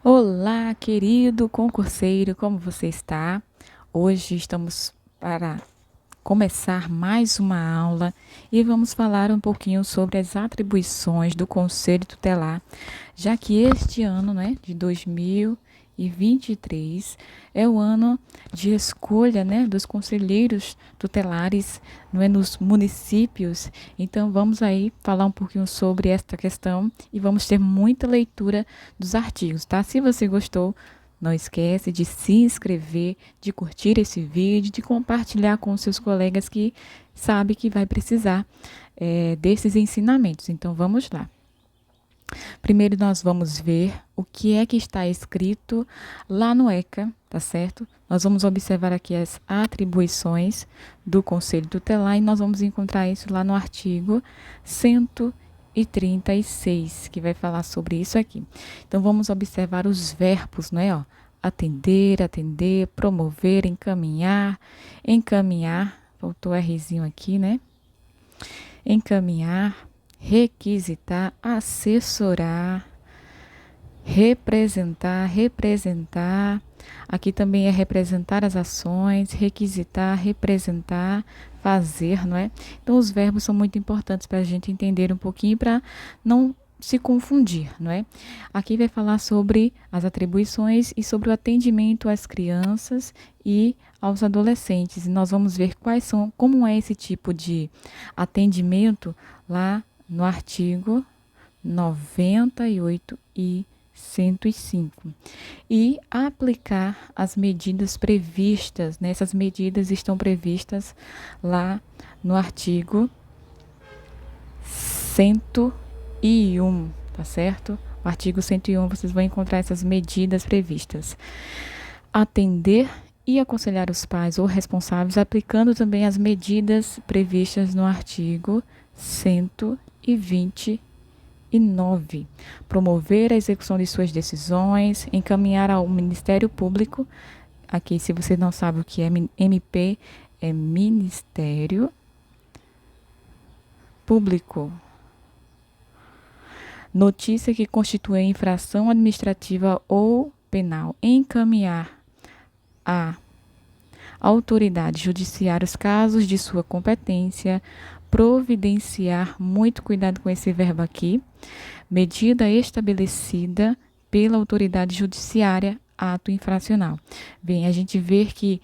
Olá, querido concurseiro, como você está? Hoje estamos para começar mais uma aula e vamos falar um pouquinho sobre as atribuições do Conselho Tutelar, já que este ano, né, de 2023, é o ano de escolha, né, dos conselheiros tutelares, não é, nos municípios. Então vamos aí falar um pouquinho sobre esta questão e vamos ter muita leitura dos artigos, tá? Se você gostou, não esquece de se inscrever, de curtir esse vídeo, de compartilhar com os seus colegas que sabe que vai precisar desses ensinamentos. Então vamos lá. Primeiro nós vamos ver o que é que está escrito lá no ECA, tá certo? Nós vamos observar aqui as atribuições do Conselho Tutelar e nós vamos encontrar isso lá no artigo 136, que vai falar sobre isso aqui. Então vamos observar os verbos, não é, ó? Atender, promover, encaminhar, faltou Rzinho aqui, né? Encaminhar, requisitar, assessorar, representar. Aqui também é representar as ações, requisitar, representar, fazer, não é? Então, os verbos são muito importantes para a gente entender um pouquinho, para não se confundir, não é? Aqui vai falar sobre as atribuições e sobre o atendimento às crianças e aos adolescentes. E nós vamos ver como é esse tipo de atendimento lá no artigo 98 e 105. E aplicar as medidas previstas, né? Essas medidas estão previstas lá no artigo 101, tá certo? O artigo 101, vocês vão encontrar essas medidas previstas. Atender e aconselhar os pais ou responsáveis, aplicando também as medidas previstas no artigo 129. Promover a execução de suas decisões, encaminhar ao Ministério Público. Aqui, se você não sabe o que é MP, é Ministério Público. Notícia que constitui infração administrativa ou penal. Encaminhar à autoridade judiciária os casos de sua competência. Providenciar, muito cuidado com esse verbo aqui, medida estabelecida pela autoridade judiciária, ato infracional. Bem, a gente vê que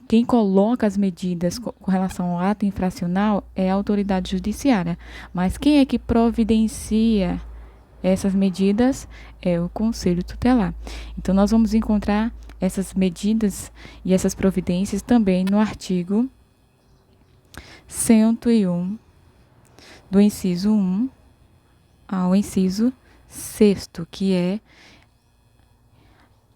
quem coloca as medidas com relação ao ato infracional é a autoridade judiciária, mas quem é que providencia essas medidas é o Conselho Tutelar. Então, nós vamos encontrar essas medidas e essas providências também no artigo 101, do inciso 1 ao inciso 6º, que é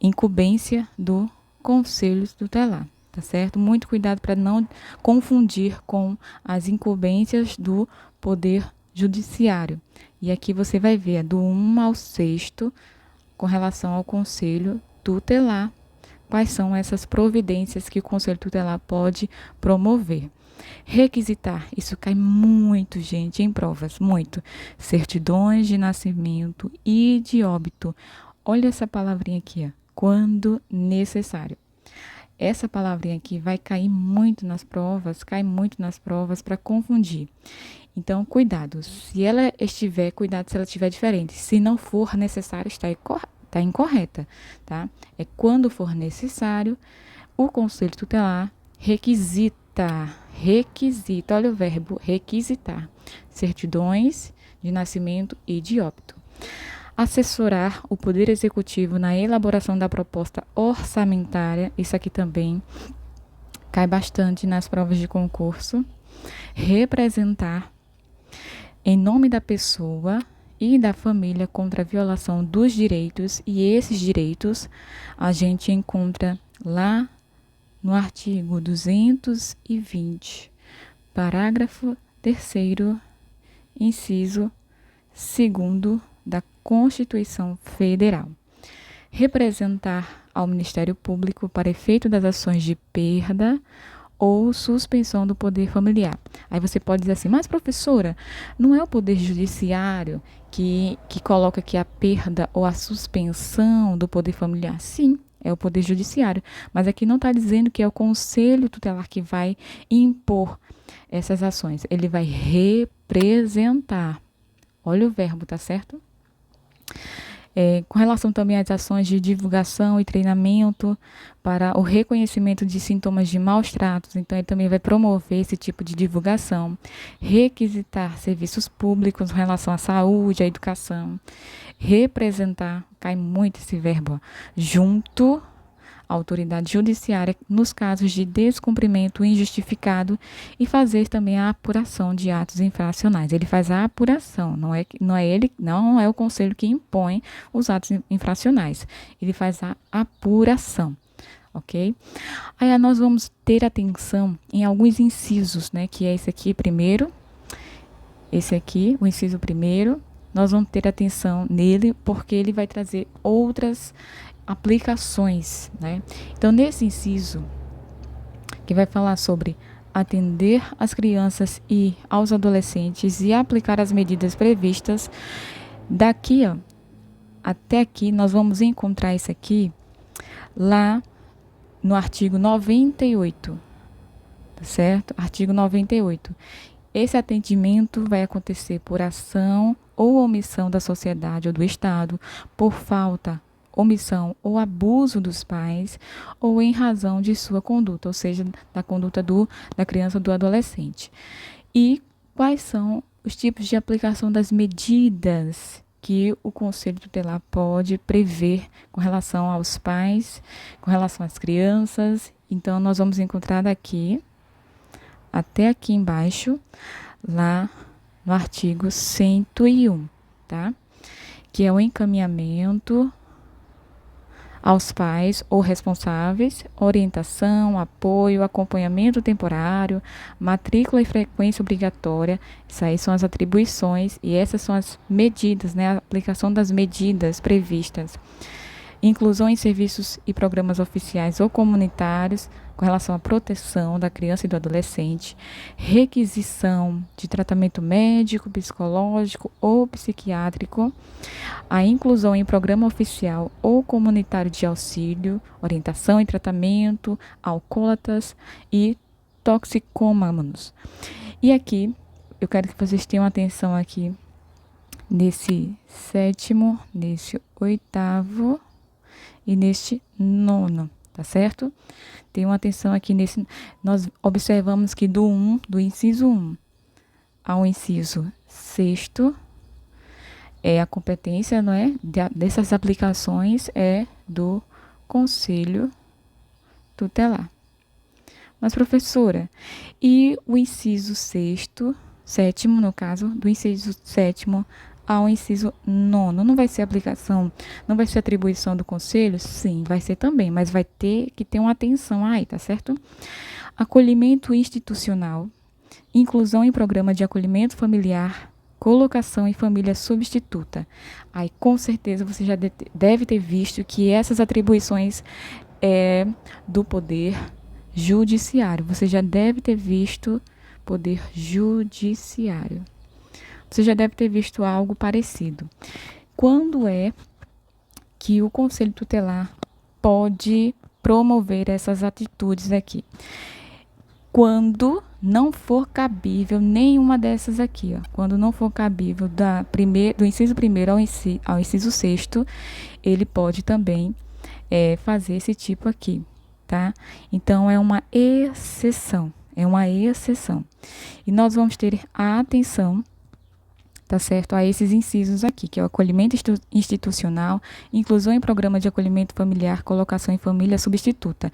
incumbência do Conselho Tutelar, tá certo? Muito cuidado para não confundir com as incumbências do Poder Judiciário. E aqui você vai ver do 1 ao 6º, com relação ao Conselho Tutelar, quais são essas providências que o Conselho Tutelar pode promover. Requisitar, isso cai muito, gente, em provas, muito. Certidões de nascimento e de óbito. Olha essa palavrinha aqui, ó, quando necessário. Essa palavrinha aqui vai cair muito nas provas, cai muito nas provas para confundir. Então, cuidado. Cuidado se ela estiver diferente. Se não for necessário, está incorreta, tá? É quando for necessário, o Conselho Tutelar requisita, olha o verbo requisitar, certidões de nascimento e de óbito. Assessorar o Poder Executivo na elaboração da proposta orçamentária, isso aqui também cai bastante nas provas de concurso. Representar em nome da pessoa e da família contra a violação dos direitos, e esses direitos a gente encontra lá no artigo 220, parágrafo 3º, inciso 2º da Constituição Federal. Representar ao Ministério Público para efeito das ações de perda ou suspensão do poder familiar. Aí você pode dizer assim, mas professora, não é o poder judiciário que coloca aqui a perda ou a suspensão do poder familiar? Sim, é o poder judiciário, mas aqui não está dizendo que é o conselho tutelar que vai impor essas ações. Ele vai representar. Olha o verbo, tá certo? Com relação também às ações de divulgação e treinamento para o reconhecimento de sintomas de maus tratos, então ele também vai promover esse tipo de divulgação, requisitar serviços públicos em relação à saúde, à educação, representar, cai muito esse verbo, junto à autoridade judiciária nos casos de descumprimento injustificado e fazer também a apuração de atos infracionais. Ele faz a apuração, não é o conselho que impõe os atos infracionais. Ele faz a apuração, ok? Aí nós vamos ter atenção em alguns incisos, né? Que é esse aqui primeiro, esse aqui, o inciso primeiro. Nós vamos ter atenção nele porque ele vai trazer outras aplicações, né? Então, nesse inciso, que vai falar sobre atender as crianças e aos adolescentes e aplicar as medidas previstas, daqui, até aqui, nós vamos encontrar isso aqui lá no artigo 98, tá certo? Artigo 98. Esse atendimento vai acontecer por ação ou omissão da sociedade ou do Estado, por falta, omissão ou abuso dos pais, ou em razão de sua conduta, ou seja, da conduta da criança ou do adolescente. E quais são os tipos de aplicação das medidas que o Conselho Tutelar pode prever com relação aos pais, com relação às crianças? Então, nós vamos encontrar daqui até aqui embaixo, lá no artigo 101, tá? Que é o encaminhamento aos pais ou responsáveis, orientação, apoio, acompanhamento temporário, matrícula e frequência obrigatória. Isso aí são as atribuições e essas são as medidas, né? A aplicação das medidas previstas. Inclusão em serviços e programas oficiais ou comunitários com relação à proteção da criança e do adolescente, requisição de tratamento médico, psicológico ou psiquiátrico, a inclusão em programa oficial ou comunitário de auxílio, orientação e tratamento, alcoólatras e toxicômanos. E aqui, eu quero que vocês tenham atenção aqui nesse 7º, nesse 8º e neste 9º, tá certo? Tenham atenção aqui nesse. Nós observamos que do inciso 1 ao inciso 6º, a competência, não é? Dessas aplicações é do Conselho Tutelar. Mas, professora, e o inciso 7º, no caso, do inciso 7º ao inciso 9º, não vai ser aplicação, não vai ser atribuição do conselho? Sim, vai ser também, mas vai ter que ter uma atenção aí, tá certo? Acolhimento institucional, inclusão em programa de acolhimento familiar, colocação em família substituta. Aí, com certeza, você já deve ter visto que essas atribuições é do Poder Judiciário. Você já deve ter visto Poder Judiciário. Você já deve ter visto algo parecido. Quando é que o Conselho Tutelar pode promover essas atitudes aqui? Quando não for cabível nenhuma dessas aqui, quando não for cabível do inciso 1º ao inciso 6º, ele pode também fazer esse tipo aqui, tá? Então, é uma exceção, E nós vamos ter a atenção, tá certo, a esses incisos aqui, que é o acolhimento institucional, inclusão em programa de acolhimento familiar, colocação em família substituta.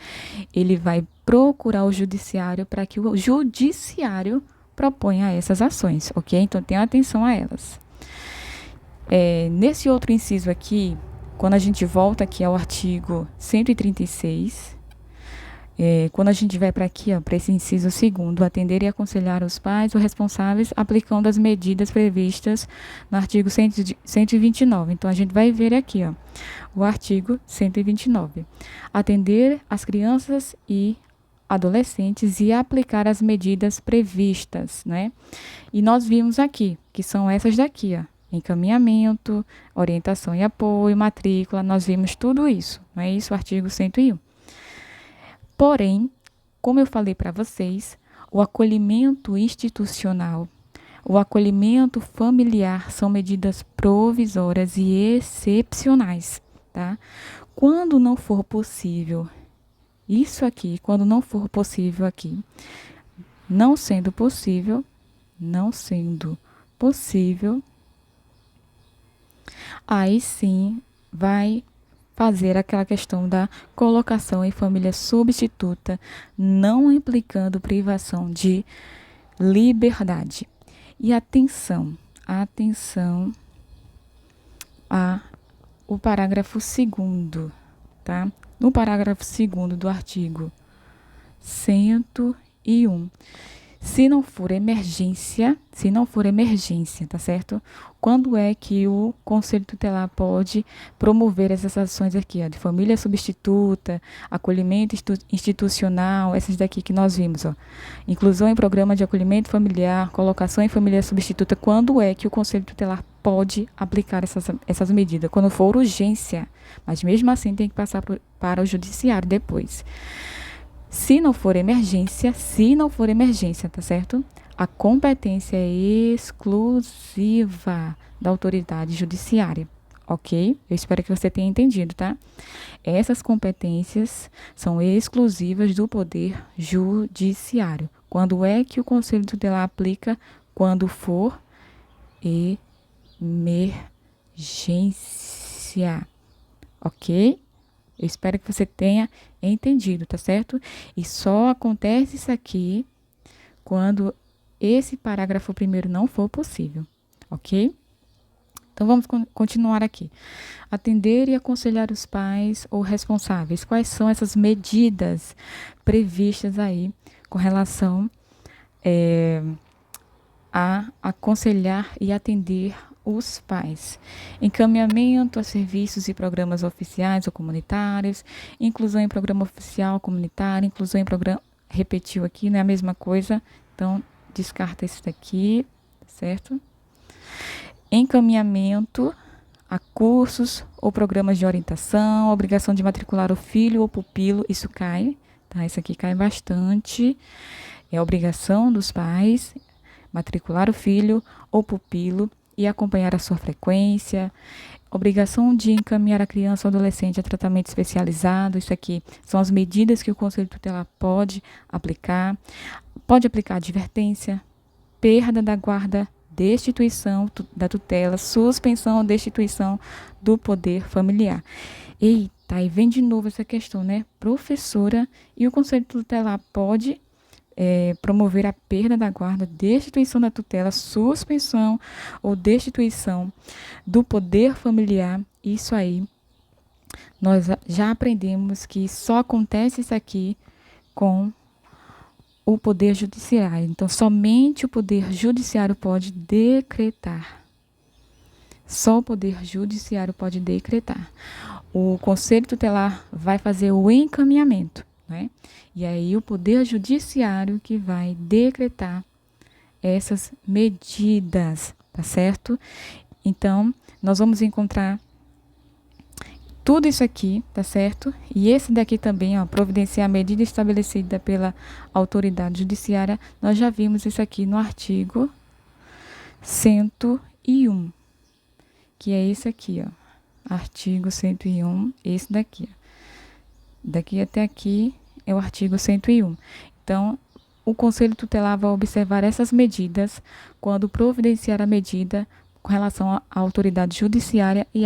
Ele vai procurar o judiciário para que o judiciário proponha essas ações, ok? Então, tenha atenção a elas. Nesse outro inciso aqui, quando a gente volta aqui ao artigo 136, quando a gente vai para aqui, para esse inciso 2º, atender e aconselhar os pais ou responsáveis aplicando as medidas previstas no artigo 129. Então, a gente vai ver aqui, o artigo 129. Atender as crianças e adolescentes e aplicar as medidas previstas, né? E nós vimos aqui, que são essas daqui, ó. Encaminhamento, orientação e apoio, matrícula, nós vimos tudo isso, não é isso? O artigo 101. Porém, como eu falei para vocês, o acolhimento institucional, o acolhimento familiar são medidas provisórias e excepcionais, tá? Quando não for possível, isso aqui, quando não for possível aqui, não sendo possível, aí sim vai fazer aquela questão da colocação em família substituta, não implicando privação de liberdade. E atenção a o parágrafo 2º, tá? No parágrafo 2º do artigo 101. Se não for emergência, tá certo? Quando é que o Conselho Tutelar pode promover essas ações aqui, ó, de família substituta, acolhimento institucional, essas daqui que nós vimos, ó. Inclusão em programa de acolhimento familiar, colocação em família substituta. Quando é que o Conselho Tutelar pode aplicar essas medidas? Quando for urgência, mas mesmo assim tem que passar para o judiciário depois. Se não for emergência, tá certo? A competência é exclusiva da autoridade judiciária, ok? Eu espero que você tenha entendido, tá? Essas competências são exclusivas do Poder Judiciário. Quando é que o Conselho Tutelar aplica? Quando for emergência, ok? Eu espero que você tenha entendido, tá certo? E só acontece isso aqui quando esse parágrafo primeiro não for possível, ok? Então, vamos continuar aqui. Atender e aconselhar os pais ou responsáveis. Quais são essas medidas previstas aí com relação a aconselhar e atender os pais? Encaminhamento a serviços e programas oficiais ou comunitários, inclusão em programa oficial comunitário, inclusão em programa... Repetiu aqui, não é a mesma coisa, então descarta isso daqui, certo? Encaminhamento a cursos ou programas de orientação, obrigação de matricular o filho ou pupilo, isso cai, tá? Isso aqui cai bastante, é a obrigação dos pais matricular o filho ou pupilo e acompanhar a sua frequência, obrigação de encaminhar a criança ou adolescente a tratamento especializado. Isso aqui são as medidas que o Conselho Tutelar pode aplicar advertência, perda da guarda, destituição da tutela, suspensão ou destituição do poder familiar. Eita, aí vem de novo essa questão, né? Professora, e o Conselho Tutelar pode promover a perda da guarda, destituição da tutela, suspensão ou destituição do poder familiar. Isso aí, nós já aprendemos que só acontece isso aqui com o Poder Judiciário. Então, somente o Poder Judiciário pode decretar. Só o Poder Judiciário pode decretar. O Conselho Tutelar vai fazer o encaminhamento, né? E aí o Poder Judiciário que vai decretar essas medidas, tá certo? Então, nós vamos encontrar tudo isso aqui, tá certo? E esse daqui também, ó, providenciar a medida estabelecida pela autoridade judiciária, nós já vimos isso aqui no artigo 101, que é esse aqui, ó. Artigo 101, esse daqui, ó. Daqui até aqui é o artigo 101. Então, o Conselho Tutelar vai observar essas medidas quando providenciar a medida com relação à autoridade judiciária e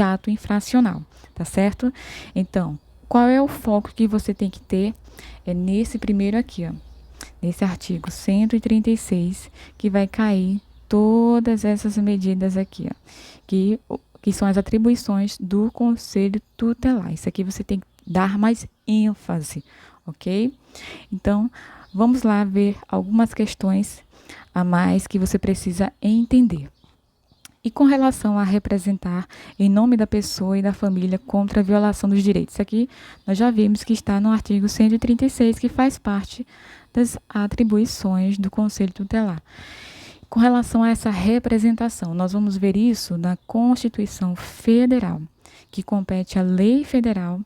ato infracional, tá certo? Então, qual é o foco que você tem que ter? É nesse primeiro aqui, ó, nesse artigo 136, que vai cair todas essas medidas aqui, ó, que são as atribuições do Conselho Tutelar. Isso aqui você tem que dar mais ênfase, ok? Então, vamos lá ver algumas questões a mais que você precisa entender. E com relação a representar em nome da pessoa e da família contra a violação dos direitos. Isso aqui nós já vimos que está no artigo 136, que faz parte das atribuições do Conselho Tutelar. Com relação a essa representação, nós vamos ver isso na Constituição Federal, que compete à lei federal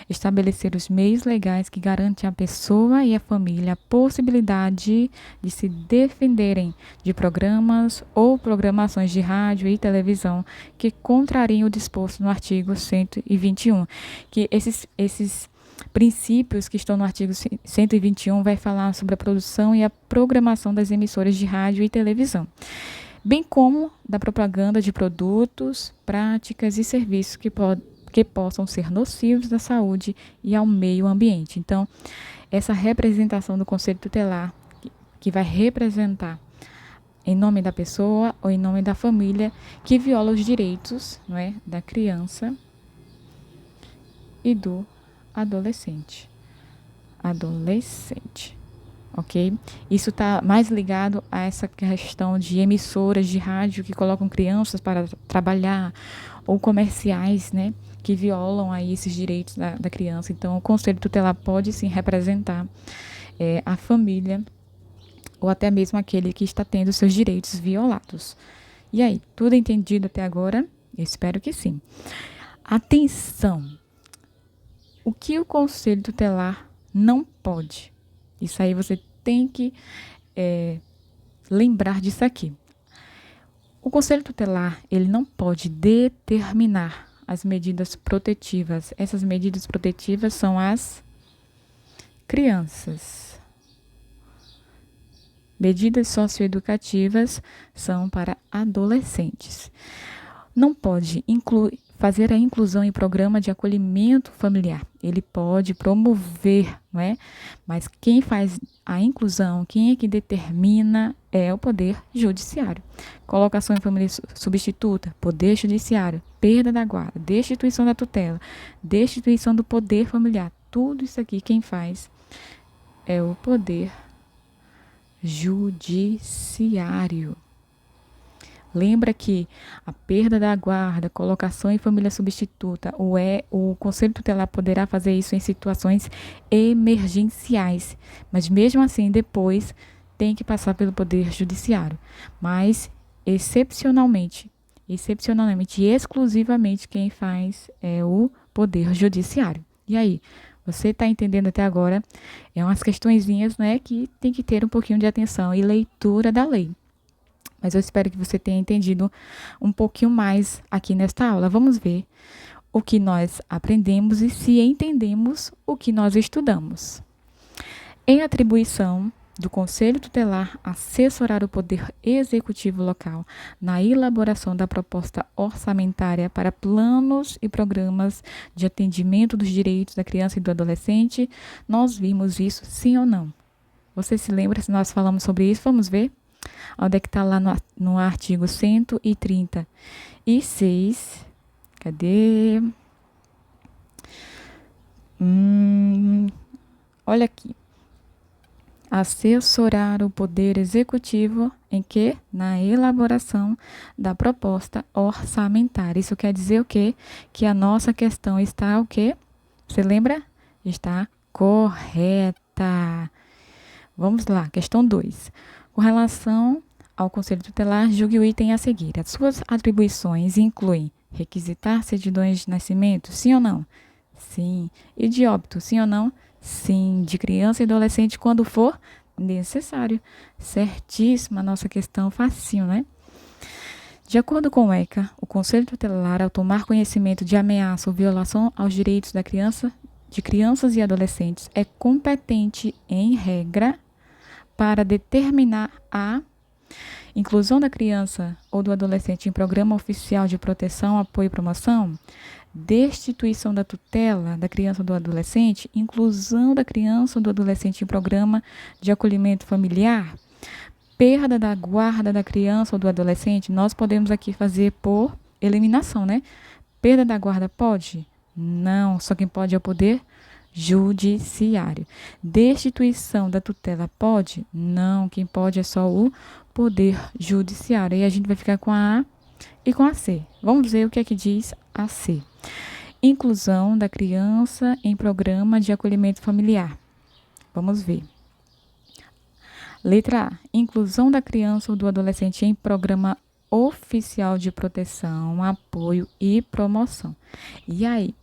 estabelecer os meios legais que garantem à pessoa e à família a possibilidade de se defenderem de programas ou programações de rádio e televisão que contrariem o disposto no artigo 121. Que esses princípios que estão no artigo 121 vai falar sobre a produção e a programação das emissoras de rádio e televisão, bem como da propaganda de produtos, práticas e serviços que possam ser nocivos à saúde e ao meio ambiente. Então, essa representação do Conselho Tutelar, que vai representar em nome da pessoa ou em nome da família, que viola os direitos, não é, da criança e do adolescente. Ok? Isso está mais ligado a essa questão de emissoras de rádio que colocam crianças para trabalhar, ou comerciais, né, que violam aí esses direitos da criança. Então, o Conselho Tutelar pode sim representar a família ou até mesmo aquele que está tendo seus direitos violados. E aí, tudo entendido até agora? Eu espero que sim. Atenção! O que o Conselho Tutelar não pode? Isso aí você tem que lembrar disso aqui. O Conselho Tutelar, ele não pode determinar as medidas protetivas. Essas medidas protetivas são as crianças. Medidas socioeducativas são para adolescentes. Não pode fazer a inclusão em programa de acolhimento familiar. Ele pode promover, não é? Mas quem faz a inclusão, quem é que determina é o Poder Judiciário. Colocação em família substituta, Poder Judiciário. Perda da guarda, destituição da tutela, destituição do poder familiar. Tudo isso aqui quem faz é o Poder Judiciário. Lembra que a perda da guarda, colocação em família substituta, o Conselho Tutelar poderá fazer isso em situações emergenciais, mas mesmo assim depois tem que passar pelo Poder Judiciário. Mas excepcionalmente e exclusivamente quem faz é o Poder Judiciário. E aí, você está entendendo até agora? É umas questõezinhas, né, que tem que ter um pouquinho de atenção e leitura da lei. Mas eu espero que você tenha entendido um pouquinho mais aqui nesta aula. Vamos ver o que nós aprendemos e se entendemos o que nós estudamos. Em atribuição do Conselho Tutelar assessorar o Poder Executivo local na elaboração da proposta orçamentária para planos e programas de atendimento dos direitos da criança e do adolescente, nós vimos isso, sim ou não? Você se lembra se nós falamos sobre isso? Vamos ver? Onde é que está lá no artigo 136? Cadê? Olha aqui. Assessorar o Poder Executivo em quê? Na elaboração da proposta orçamentária. Isso quer dizer o quê? Que a nossa questão está o quê? Você lembra? Está correta. Vamos lá, questão 2. Com relação ao Conselho Tutelar, julgue o item a seguir. As suas atribuições incluem requisitar certidões de nascimento, sim ou não? Sim. E de óbito, sim ou não? Sim. De criança e adolescente quando for necessário. Certíssima a nossa questão, facinho, né? De acordo com o ECA, o Conselho Tutelar, ao tomar conhecimento de ameaça ou violação aos direitos de crianças e adolescentes, é competente, em regra, para determinar a inclusão da criança ou do adolescente em programa oficial de proteção, apoio e promoção, destituição da tutela da criança ou do adolescente, inclusão da criança ou do adolescente em programa de acolhimento familiar, perda da guarda da criança ou do adolescente. Nós podemos aqui fazer por eliminação, né? Perda da guarda pode? Não, só quem pode é o Poder Judiciário. Destituição da tutela pode? Não, quem pode é só o Poder Judiciário. E a gente vai ficar com a e com a C. Vamos ver o que é que diz a C. Inclusão da criança em programa de acolhimento familiar. Vamos ver. Letra A. Inclusão da criança ou do adolescente em programa oficial de proteção, apoio e promoção. E aí?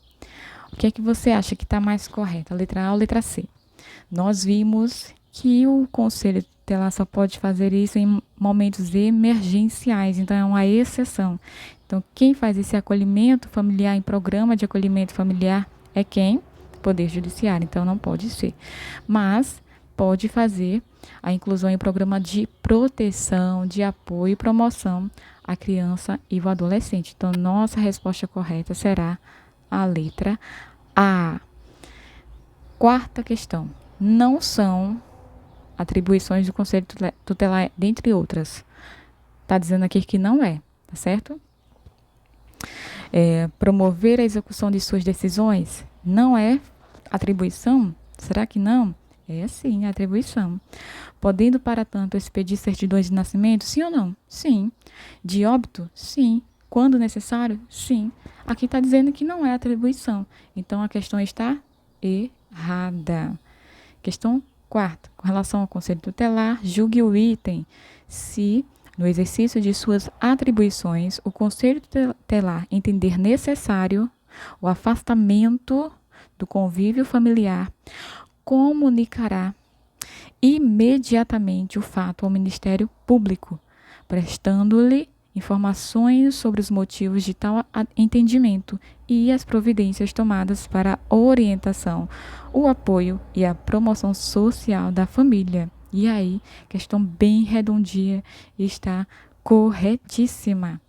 O que é que você acha que está mais correto? A letra A ou a letra C? Nós vimos que o Conselho Tutelar só pode fazer isso em momentos emergenciais, então é uma exceção. Então, quem faz esse acolhimento familiar em programa de acolhimento familiar é quem? Poder Judiciário, então não pode ser. Mas pode fazer a inclusão em programa de proteção, de apoio e promoção à criança e ao adolescente. Então, nossa resposta correta será a letra A. Quarta questão. Não são atribuições do Conselho Tutelar, dentre outras. Está dizendo aqui que não é, tá certo? Promover a execução de suas decisões não é atribuição? Será que não? É sim, atribuição. Podendo, para tanto, expedir certidões de nascimento? Sim ou não? Sim. De óbito? Sim. Quando necessário? Sim. Aqui está dizendo que não é atribuição. Então, a questão está errada. Questão quarta. Com relação ao Conselho Tutelar, julgue o item se, no exercício de suas atribuições, o Conselho Tutelar entender necessário o afastamento do convívio familiar, comunicará imediatamente o fato ao Ministério Público, prestando-lhe informações sobre os motivos de tal entendimento e as providências tomadas para a orientação, o apoio e a promoção social da família. E aí, questão bem redondinha, está corretíssima.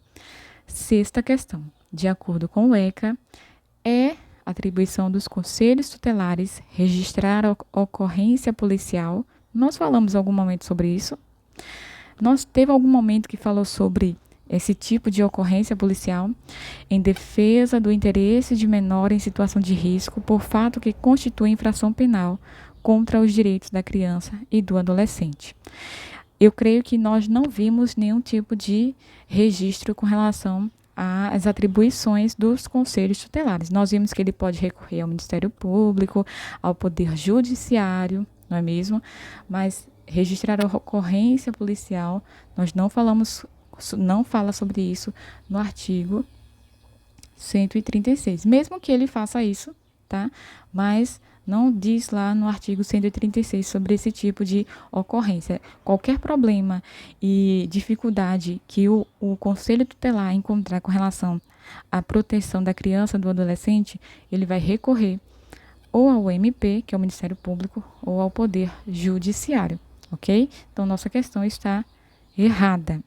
Sexta questão. De acordo com o ECA, é atribuição dos conselhos tutelares registrar a ocorrência policial. Nós falamos em algum momento sobre isso. Nós teve algum momento que falou sobre esse tipo de ocorrência policial em defesa do interesse de menor em situação de risco por fato que constitui infração penal contra os direitos da criança e do adolescente. Eu creio que nós não vimos nenhum tipo de registro com relação às atribuições dos conselhos tutelares. Nós vimos que ele pode recorrer ao Ministério Público, ao Poder Judiciário, não é mesmo? Mas registrar a ocorrência policial, nós não fala sobre isso no artigo 136. Mesmo que ele faça isso, tá? Mas não diz lá no artigo 136 sobre esse tipo de ocorrência. Qualquer problema e dificuldade que o Conselho Tutelar encontrar com relação à proteção da criança e do adolescente, ele vai recorrer ou ao MP, que é o Ministério Público, ou ao Poder Judiciário, ok? Então, nossa questão está errada.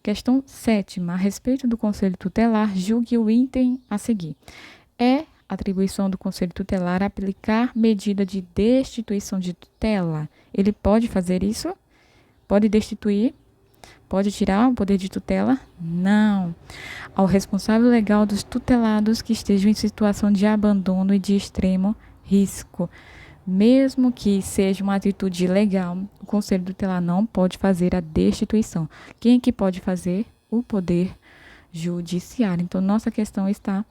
Questão 7ª. A respeito do Conselho Tutelar, julgue o item a seguir. É atribuição do Conselho Tutelar aplicar medida de destituição de tutela? Ele pode fazer isso? Pode destituir? Pode tirar o poder de tutela? Não. Ao responsável legal dos tutelados que estejam em situação de abandono e de extremo risco. Mesmo que seja uma atitude ilegal, o Conselho Tutelar não pode fazer a destituição. Quem que pode fazer? O Poder Judiciário. Então, nossa questão está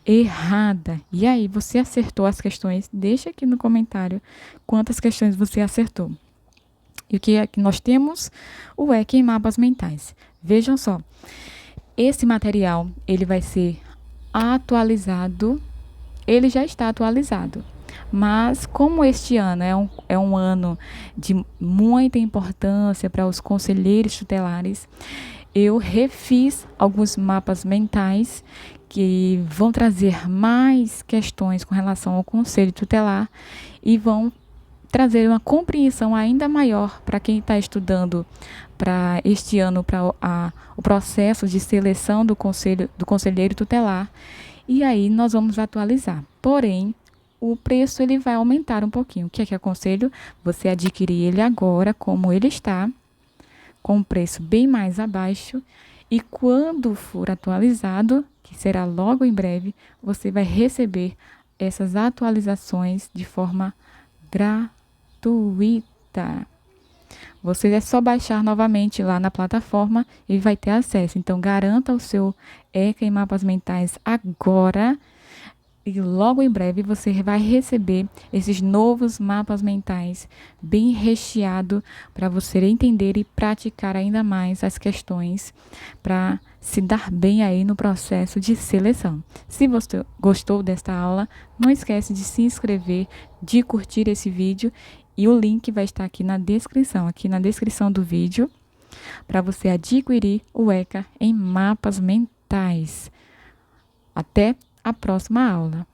errada. E aí, você acertou as questões? Deixa aqui no comentário quantas questões você acertou. E o que é que nós temos? O ECA em mapas mentais. Vejam só, esse material, ele vai ser atualizado, ele já está atualizado. Mas, como este ano é um ano de muita importância para os conselheiros tutelares, eu refiz alguns mapas mentais que vão trazer mais questões com relação ao Conselho Tutelar e vão trazer uma compreensão ainda maior para quem está estudando para este ano, para o processo de seleção do conselheiro tutelar. E aí nós vamos atualizar. Porém, o preço ele vai aumentar um pouquinho. O que é que aconselho? Você adquirir ele agora, como ele está, com um preço bem mais abaixo. E quando for atualizado, que será logo em breve, você vai receber essas atualizações de forma gratuita. Você é só baixar novamente lá na plataforma e vai ter acesso. Então, garanta o seu ECA em mapas mentais agora. E logo em breve você vai receber esses novos mapas mentais bem recheado para você entender e praticar ainda mais as questões para se dar bem aí no processo de seleção. Se você gostou desta aula, não esquece de se inscrever, de curtir esse vídeo e o link vai estar aqui na descrição do vídeo, para você adquirir o ECA em mapas mentais. Até a próxima aula.